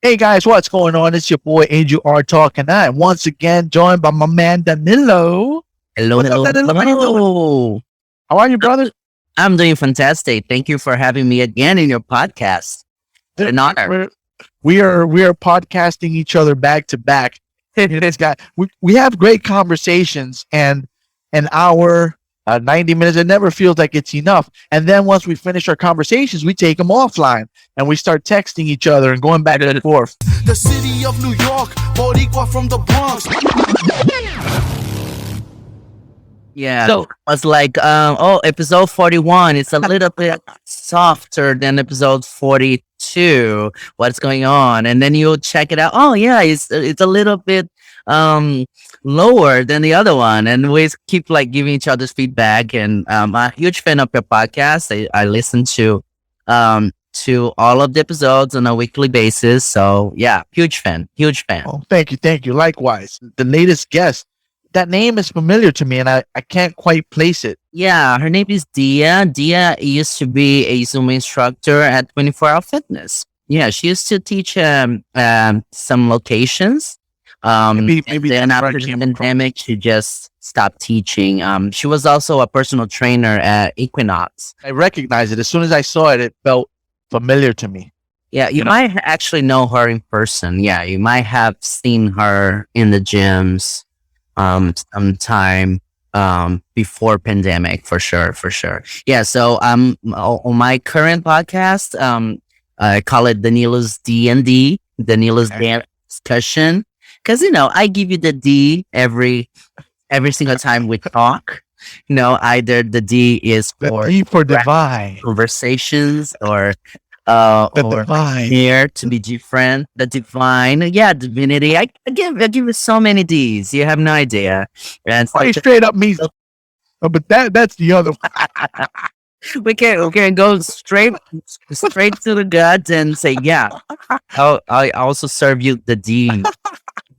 Hey guys, what's going on? It's your boy Angel R talking. I'm once again joined by my man Danilo. Hello, What's up, hello, Danilo? How you doing? hello. How are you, brother? I'm doing fantastic. Thank you for having me again in your podcast. What Th- an honor. We're, we are podcasting each other back to back. This guy, we have great conversations, and an hour, 90 minutes. It never feels like it's enough. And then once we finish our conversations, we take them offline and we start texting each other and going back and forth. The city of New York, Boricua from the Bronx. Yeah. So I was like, episode 41. It's a little bit softer than episode 42. What's going on? And then you'll check it out. Oh, yeah, it's a little bit lower than the other one. And we keep like giving each other's feedback. And I'm a huge fan of your podcast. I listen to all of the episodes on a weekly basis. So yeah, huge fan, huge fan. oh, thank you. Likewise, the latest guest. That name is familiar to me, and I can't quite place it. Yeah, her name is Dia. Dia used to be a Zoom instructor at 24 Hour Fitness. Yeah, she used to teach some locations. Maybe Then that's where after I the came from. pandemic, she just stopped teaching. She was also a personal trainer at Equinox. I recognized it as soon as I saw it. It felt familiar to me. Yeah, you might actually know her in person. Yeah, you might have seen her in the gyms sometime before pandemic for sure. Yeah, so on my current podcast, I call it Danilo's D&D, Danilo's Okay. Dance Discussion, because I give you the D every single time we talk. Either the D is The for D for divine. conversations or The or divine. here to be different, the divine, yeah, divinity. I give it so many D's. You have no idea. And Hey, straight up means. Oh, but that's the other one. we can go straight to the gut and say, yeah, I also serve you the D.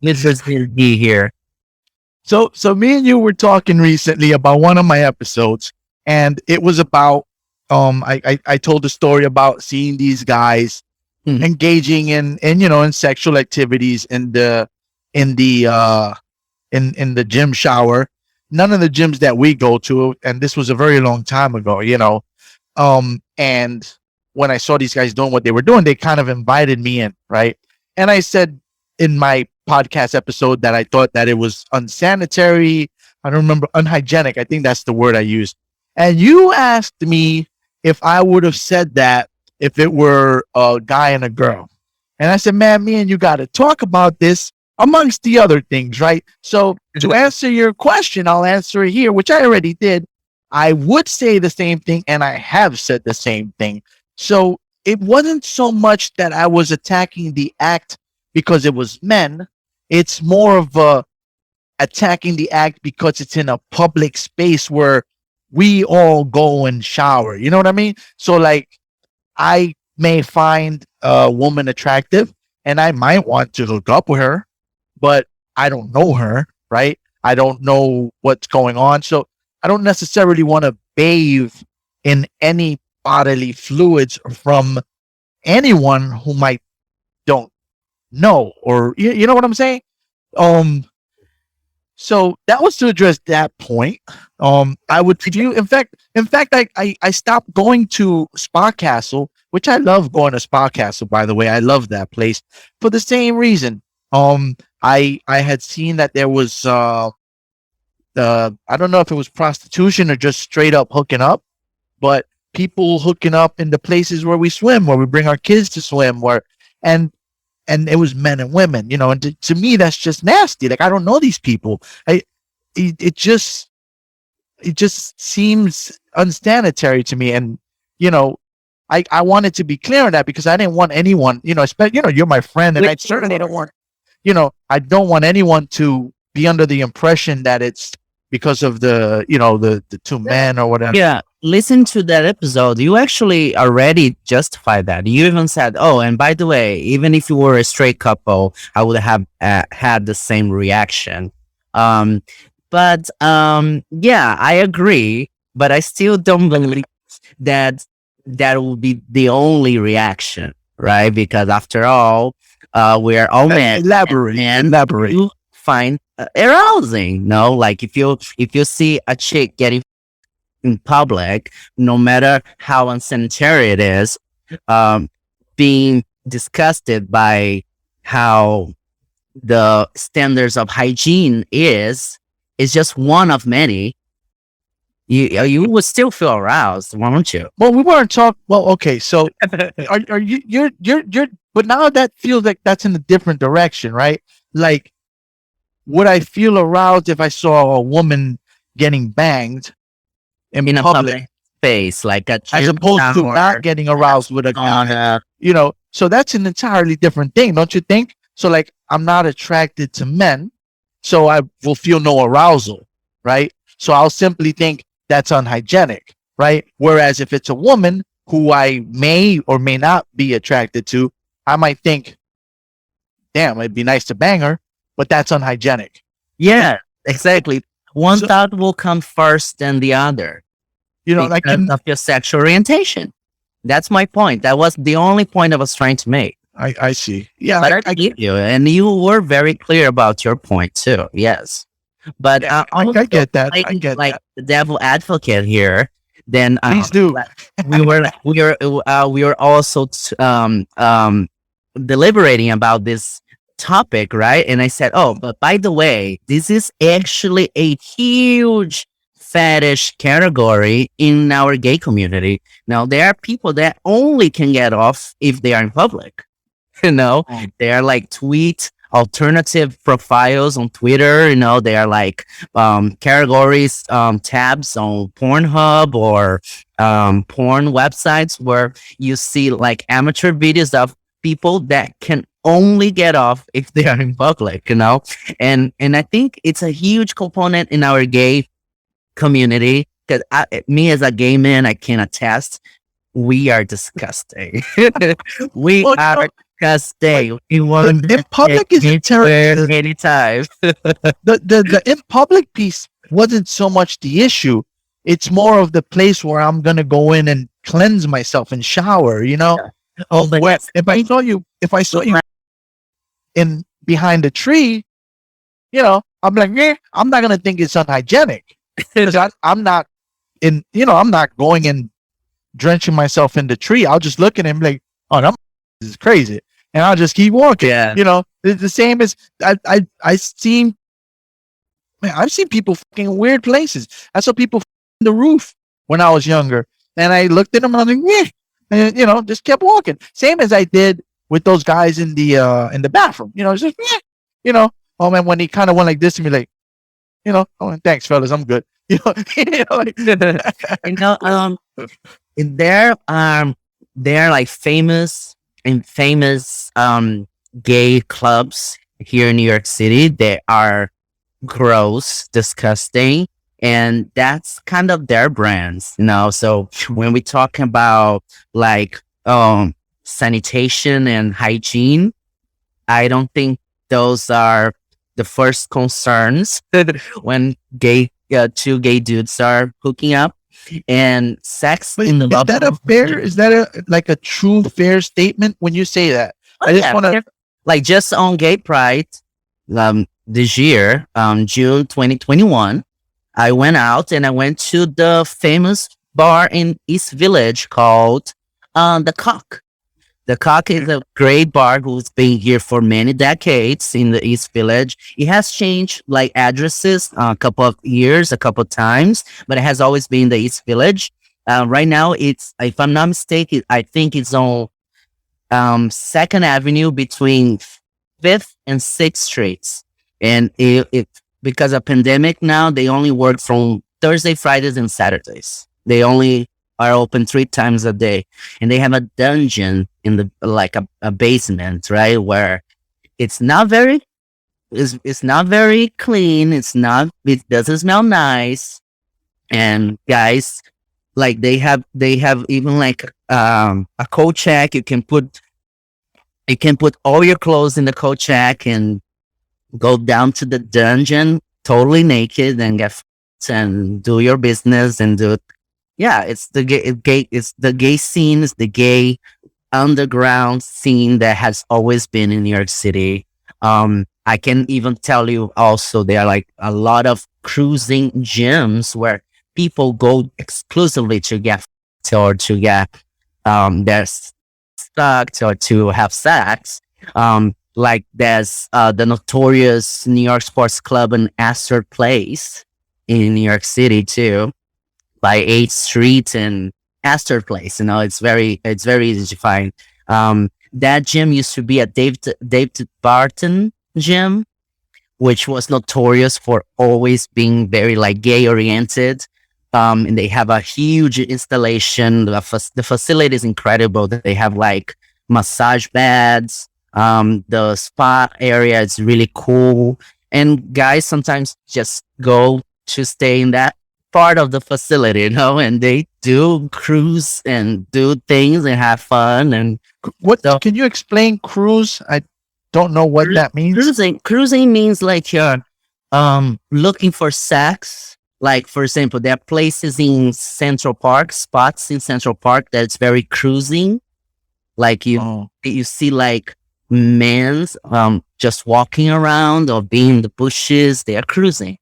Mr. D here. So me and you were talking recently about one of my episodes, and it was about I told the story about seeing these guys Mhm. engaging in sexual activities in the gym shower. None of the gyms that we go to, and this was a very long time ago. And when I saw these guys doing what they were doing, they kind of invited me in, right? And I said in my podcast episode that I thought that it was unsanitary. I don't remember, unhygienic. I think that's the word I used. And you asked me if I would have said that if it were a guy and a girl. And I said, man, me and you got to talk about this amongst the other things, right? So to answer your question, I'll answer it here, which I already did. I would say the same thing, and I have said the same thing. So it wasn't so much that I was attacking the act because it was men. It's more of a attacking the act because it's in a public space where we all go and shower. You know what I mean? So like I may find a woman attractive and I might want to hook up with her, but I don't know her, right? I don't know what's going on. So I don't necessarily want to bathe in any bodily fluids from anyone whom I don't know, or you know what I'm saying? Um, so that was to address that point. I would view, in fact, I stopped going to Spa Castle, which I love going to Spa Castle. By the way, I love that place for the same reason. I had seen that there was I don't know if it was prostitution or just straight up hooking up, but people hooking up in the places where we swim, where we bring our kids to swim, and and it was men and women. And to me that's just nasty. Like I don't know these people. It just seems unsanitary to me, and you know I wanted to be clear on that because I didn't want anyone, you're my friend, and I certainly don't want, I don't want anyone to be under the impression that it's because of the two men or whatever. Yeah, listen to that episode. You actually already justified that. You even said, "Oh, and by the way, even if you were a straight couple, I would have had the same reaction." Um, but yeah, I agree. But I still don't believe that that will be the only reaction, right? Because after all, we're all men. Elaborate. And Elaborate. you find arousing. No, like if you see a chick getting in public, no matter how unsanitary it is, um, being disgusted by how the standards of hygiene is just one of many. You would still feel aroused, won't you? Well, we weren't talking. Well, okay. So are you? You're. But now that feels like that's in a different direction, right? Like, would I feel aroused if I saw a woman getting banged In a public space, like a as gym opposed to or not getting aroused with a on guy? a You know, so that's an entirely different thing, don't you think? So, like, I'm not attracted to men, so I will feel no arousal, right? So I'll simply think that's unhygienic, right? Whereas if it's a woman who I may or may not be attracted to, I might think, damn, it'd be nice to bang her, but that's unhygienic. yeah, exactly. One So- thought will come first than the other You know, like because of your sexual orientation. That's my point. That was the only point I was trying to make. I see. Yeah, But I get you, and you were very clear about your point too. Yes, but yeah, I also, get that. I playing get like that. the devil advocate here. Then Please do. we were also deliberating about this topic, right? And I said, oh, but by the way, this is actually a huge fetish category in our gay community. Now, there are people that only can get off if they are in public. You know, they are like tweet alternative profiles on Twitter. You know, they are like categories, tabs on Pornhub or porn websites where you see like amateur videos of people that can only get off if they are in public, you know? And I think it's a huge component in our gay community because me as a gay man, I can attest, we are disgusting. We Well, are disgusting. We want in public is terrible. anytime. The in public piece wasn't so much the issue. It's more of the place where I'm gonna go in and cleanse myself and shower, you know? Oh, but Where if I saw you in behind a tree, you know, I'm like, I'm not gonna think it's unhygienic. Because I'm not I'm not going and drenching myself in the tree. I'll just look at him like, oh, that is crazy. And I'll just keep walking. Yeah. You know, it's the same as I've seen people fucking in weird places. I saw people in the roof when I was younger. And I looked at them and I was like, and just kept walking. Same as I did with those guys in the bathroom. You know, it's just oh man, when he kind of went like this to me, like, oh, thanks fellas, I'm good. Like, there are like famous gay clubs here in New York City. They are gross, disgusting, and that's kind of their brands, So when we talk about like sanitation and hygiene, I don't think those are the first concerns when two gay dudes are hooking up. And sex but in the is that a fair? Is that a true fair statement when you say that? I just want to like just on Gay Pride this year, June 2021, I went out and I went to the famous bar in East Village called The Cock. The Cock is a great bar who's been here for many decades in the East Village. It has changed like addresses a couple of years, a couple of times, but it has always been the East Village. Right now, it's, if I'm not mistaken, I think it's on 2nd Avenue between 5th and 6th Streets. And it because of pandemic now, they only work from Thursday, Fridays, and Saturdays. They only are open 3 times a day, and they have a dungeon in the like a basement, right, where it's not very clean. It doesn't smell nice, and guys, like they have even like a coat check. You can put all your clothes in the coat check and go down to the dungeon totally naked and get and do your business and do. Yeah, it's the gay scene, it's the gay underground scene that has always been in New York City. I can even tell you also there are like a lot of cruising gyms where people go exclusively to get or to get their stuck or to have sex. Like there's the notorious New York Sports Club in Astor Place in New York City too, by 8th Street and Astor Place. You know, it's very easy to find. That gym used to be a David Barton gym, which was notorious for always being very like gay oriented. And they have a huge installation. The facility is incredible. They have like massage beds. The spa area is really cool. And guys sometimes just go to stay in that part of the facility, you know, and they do cruise and do things and have fun. And What so can you explain cruise? I don't know what that means. cruising means like you're looking for sex. Like for example, there are places in Central Park, spots in Central Park that's very cruising. Like Oh, you see like men's just walking around or being in the bushes, they are cruising.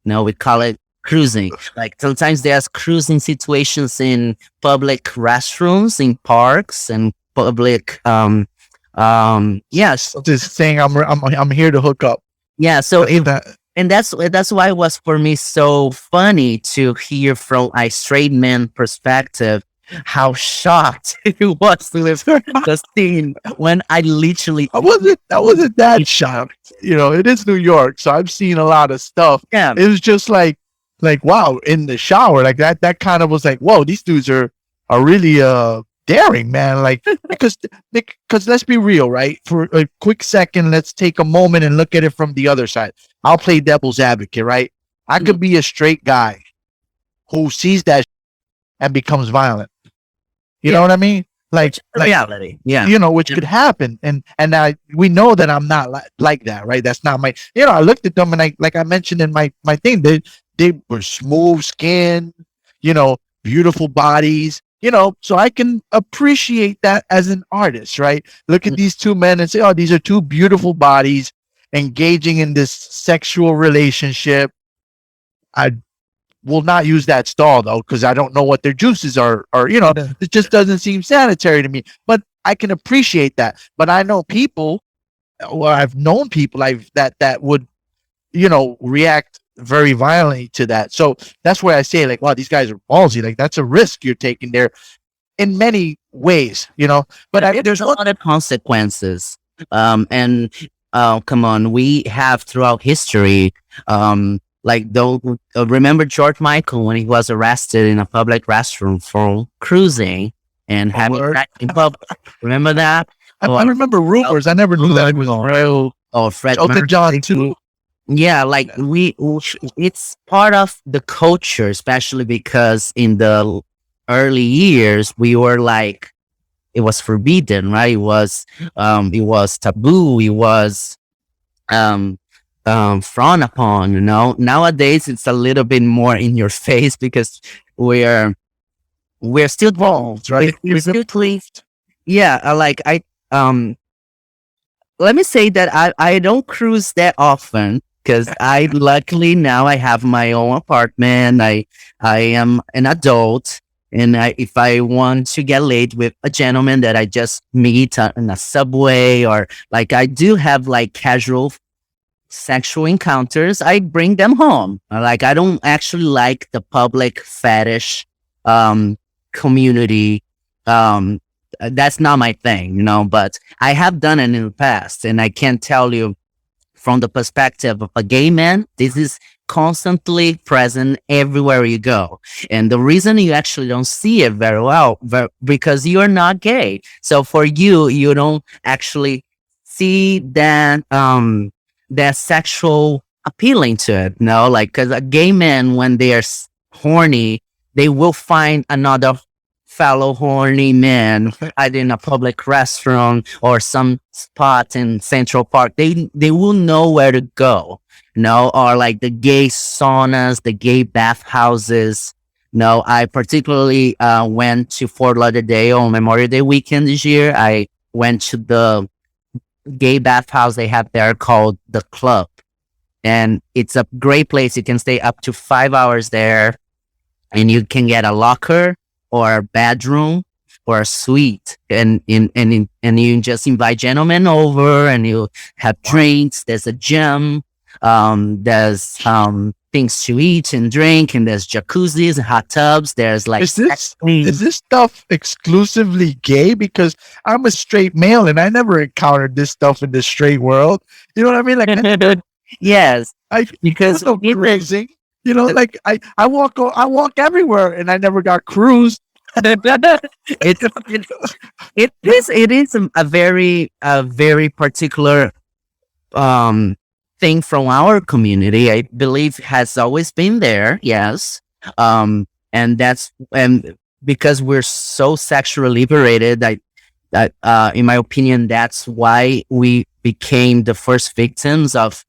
No, we call it cruising. Like sometimes there's cruising situations in public restrooms, in parks and public yes. just saying I'm here to hook up. Yeah, so That's that. and that's why it was for me so funny to hear from a straight man perspective how shocked it was to live the scene when I literally I wasn't that shocked. You know, it is New York, so I've seen a lot of stuff. yeah. It was just like wow, in the shower, like that kind of was like, whoa, these dudes are really daring, man. Like because let's be real, right? For a quick second, let's take a moment and look at it from the other side. I'll play devil's advocate, right? I could be a straight guy who sees that and becomes violent. You know what I mean? Like reality. Yeah. you know, which could happen. And we know that I'm not like that, right? That's not my, you know, I looked at them and like I mentioned in my thing, they were smooth skin, you know, beautiful bodies, you know, so I can appreciate that as an artist, right? Look at these two men and say, oh, these are two beautiful bodies engaging in this sexual relationship. I will not use that stall though, because I don't know what their juices are, or you know, it just doesn't seem sanitary to me. But I can appreciate that. But I know people, or I've known people that would, you know, react very violently to that. So that's where I say, like, wow, these guys are ballsy. Like that's a risk you're taking there in many ways, you know. But There's a lot of consequences. And come on, we have throughout history, like though, remember George Michael when he was arrested in a public restroom for cruising and having word. sex in public. Remember that? I remember rumors. I never knew that it was real. Or Fred Elton Mercury. John too. Yeah, like it's part of the culture, especially because in the early years we were like, it was forbidden, right? It was taboo. It was frowned upon. You know, nowadays it's a little bit more in your face because we're still Evolved, right? we're still clean. Yeah, like let me say that I don't cruise that often because I luckily now I have my own apartment. I am an adult, and if I want to get laid with a gentleman that I just meet in a subway, or like I do have like casual sexual encounters, I bring them home. Like I don't actually like the public fetish community. That's not my thing, you know, but I have done it in the past, and I can tell you from the perspective of a gay man, this is constantly present everywhere you go. And the reason you actually don't see it very well, because you're not gay. So for you, you don't actually see that, that sexual appealing to it, no? Like, cause a gay man, when they're horny, they will find another fellow horny man either in a public restaurant or some spot in Central Park. They will know where to go, you know, or like the gay saunas, the gay bathhouses. No, I particularly went to Fort Lauderdale on Memorial Day weekend this year. I went to the gay bathhouse they have there called the Club, and it's a great place. You can stay up to 5 hours there, and you can get a locker or a bedroom or a suite, and you just invite gentlemen over, and you have drinks. There's a gym, there's things to eat and drink, and there's jacuzzis and hot tubs. There's like Is this stuff exclusively gay? Because I'm a straight male and I never encountered this stuff in the straight world. You know what I mean? Like yes, I because no cruising. You know, like I walk everywhere and I never got cruised. it, it is a very particular thing from our community. I believe has always been there. Yes, and that's and because we're so sexually liberated, that in my opinion, that's why we became the first victims of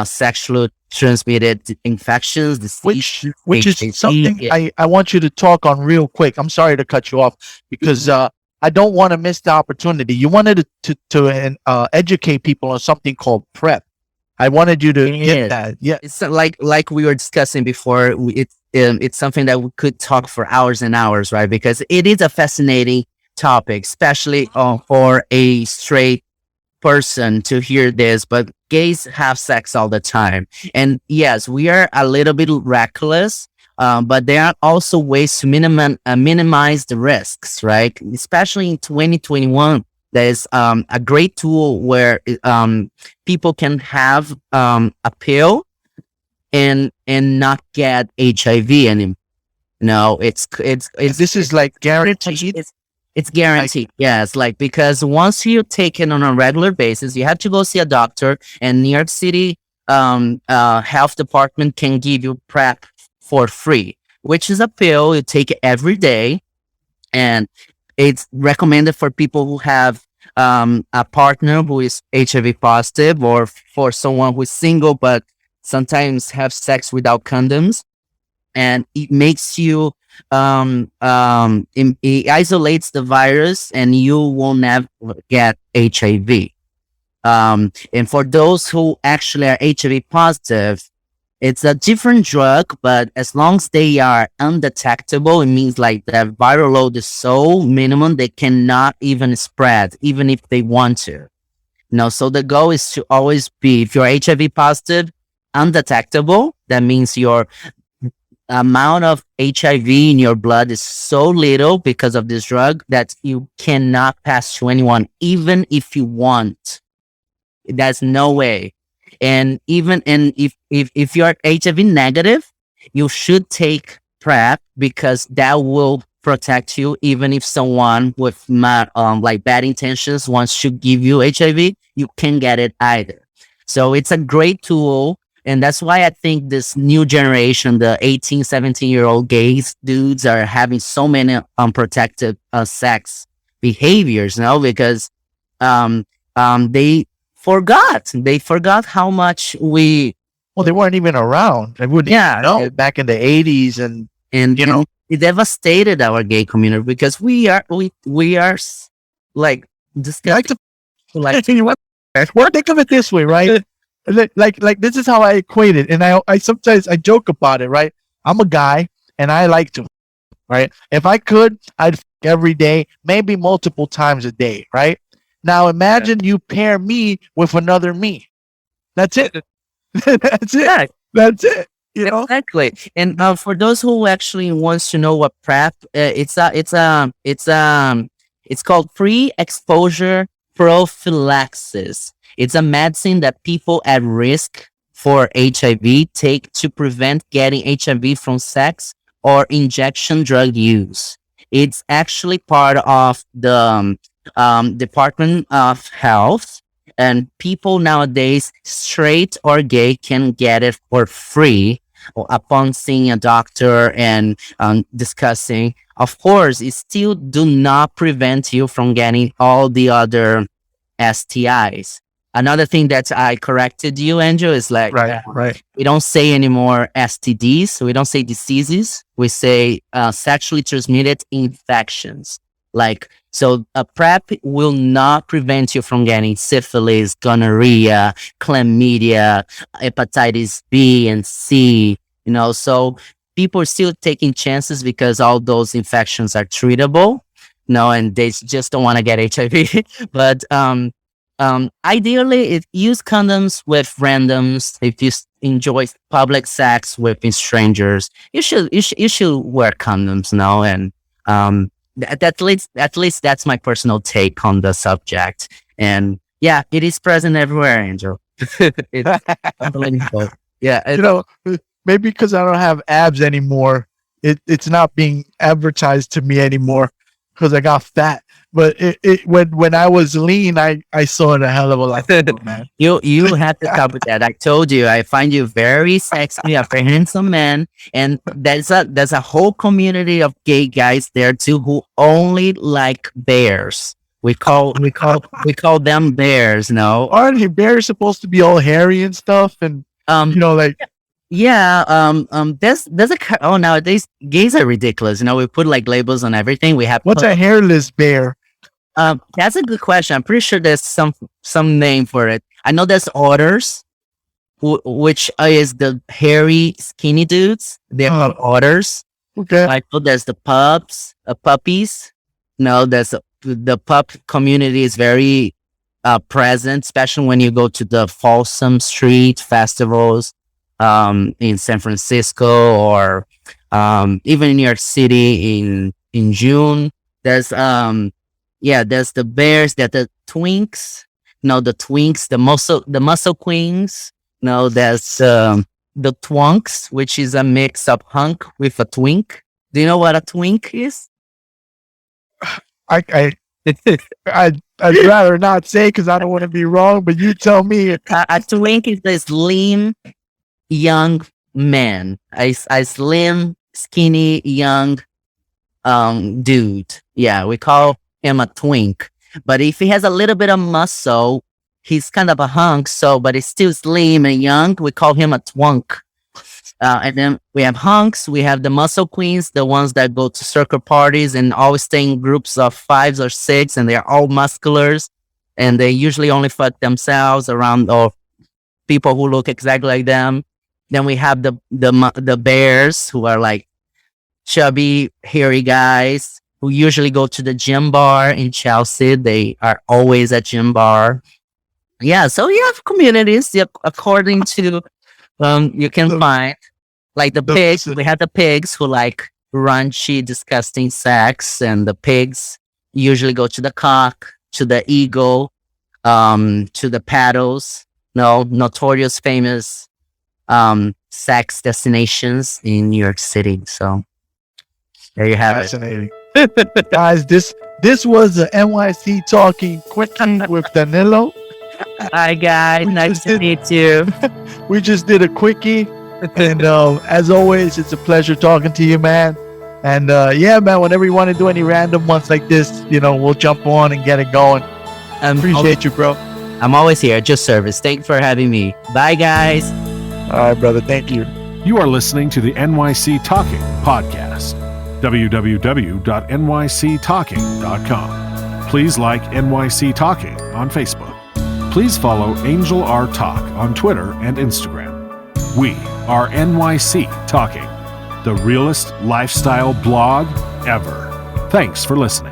sexually transmitted infections, Which is HIV. something I want you to talk on real quick. I'm sorry to cut you off because I don't want to miss the opportunity. You wanted to educate people on something called PrEP. I wanted you to Yes. get that. Yeah. It's like we were discussing before. It's something that we could talk for hours and hours, right? Because it is a fascinating topic, especially for a straight person to hear this. But gays have sex all the time, and yes, we are a little bit reckless. But there are also ways to minimize the risks, right? Especially in 2021, there's a great tool where people can have a pill and not get HIV anymore. No, it's This is like guaranteed. it's guaranteed. Yes, like because once you take it on a regular basis, you have to go see a doctor, and New York City health department can give you PrEP for free, which is a pill you take every day, and it's recommended for people who have a partner who is HIV positive, or for someone who is single but sometimes have sex without condoms, and it makes you it isolates the virus, and you will never get HIV. And for those who actually are HIV positive, it's a different drug, but as long as they are undetectable, it means like the viral load is so minimum they cannot even spread, even if they want to. No, so the goal is to always be, if you're HIV positive, undetectable. That means your amount of HIV in your blood is so little because of this drug that you cannot pass to anyone, even if you want. There's no way. And if you're HIV negative, you should take PrEP, because that will protect you. Even if someone with like bad intentions wants to give you HIV, you can get it either. So it's a great tool. And that's why I think this new generation, the 18, 17-year-old gays dudes, are having so many unprotected sex behaviors now, because they forgot how much we. Well, they weren't even around. They wouldn't know back in the 80s, and you know, it devastated our gay community, because we are like disgusting. Think of it this way, right? Like this is how I equate it, and I sometimes I joke about it, right? I'm a guy and I like to, right? If I could, I'd every day, maybe multiple times a day, right? Now imagine you pair me with another me. That's it. That's it. Yeah. That's it. You know? Exactly. And for those who actually wants to know what PrEP, it's called pre-exposure prophylaxis. It's a medicine that people at risk for HIV take to prevent getting HIV from sex or injection drug use. It's actually part of the Department of Health, and people nowadays, straight or gay, can get it for free upon seeing a doctor and discussing. Of course, it still do not prevent you from getting all the other STIs. Another thing that I corrected you, Andrew, is like Right. we don't say anymore STDs. We don't say diseases. We say sexually transmitted infections. Like, so a PrEP will not prevent you from getting syphilis, gonorrhea, chlamydia, hepatitis B and C, so people are still taking chances because all those infections are treatable, and they just don't want to get HIV. But ideally, use condoms with randoms. If you enjoy public sex with strangers, you should wear condoms, and at least that's my personal take on the subject. And yeah, it is present everywhere, Angel. It's unbelievable. Yeah, Maybe because I don't have abs anymore, it's not being advertised to me anymore because I got fat. But when I was lean, I saw it a hell of a lot, man. You have to cover that. I told you, I find you very sexy, a very handsome man, and there's a whole community of gay guys there too who only like bears. We call them bears. No, Aren't bears supposed to be all hairy and stuff? And like. Yeah, there's nowadays gays are ridiculous. We put like labels on everything. We have What's a hairless bear? That's a good question. I'm pretty sure there's some name for it. I know there's otters, which is the hairy, skinny dudes. They're called otters. Okay. I know there's the puppies. No, there's the pup community is very present, especially when you go to the Folsom Street festivals in San Francisco or even in New York City in June. There's there's the bears, there's the twinks. The twinks, the muscle queens. There's the twunks, which is a mix of hunk with a twink. Do you know what a twink is? I'd rather not say because I don't want to be wrong, but you tell me. A twink is a slim, young man. A slim, skinny, young dude. Yeah, we call him a twink. But if he has a little bit of muscle, he's kind of a hunk. But he's still slim and young. We call him a twunk. And then we have hunks. We have the muscle queens, the ones that go to circle parties and always stay in groups of 5 or 6, and they're all musculars, and they usually only fuck themselves around or people who look exactly like them. Then we have the bears, who are like chubby, hairy guys who usually go to the gym bar in Chelsea. They are always at gym bar. Yeah, so you have communities according to you can find like the pigs. We have the pigs who like raunchy, disgusting sex, and the pigs usually go to the cock, to the eagle, to the paddles. Notorious, famous sex destinations in New York City. So there you have Fascinating. Guys, this was the NYC Talking Quickie with Danilo. Hi guys, nice to meet you. We just did a quickie, and as always, it's a pleasure talking to you, man. And yeah, man, whenever you want to do any random ones like this, we'll jump on and get it going. Appreciate you, bro. I'm always here at your service. Thanks for having me. Bye, guys. All right, brother. Thank you. You are listening to the NYC Talking podcast. www.nyctalking.com. Please like NYC Talking on Facebook. Please follow Angel R Talk on Twitter and Instagram. We are NYC Talking, the realest lifestyle blog ever. Thanks for listening.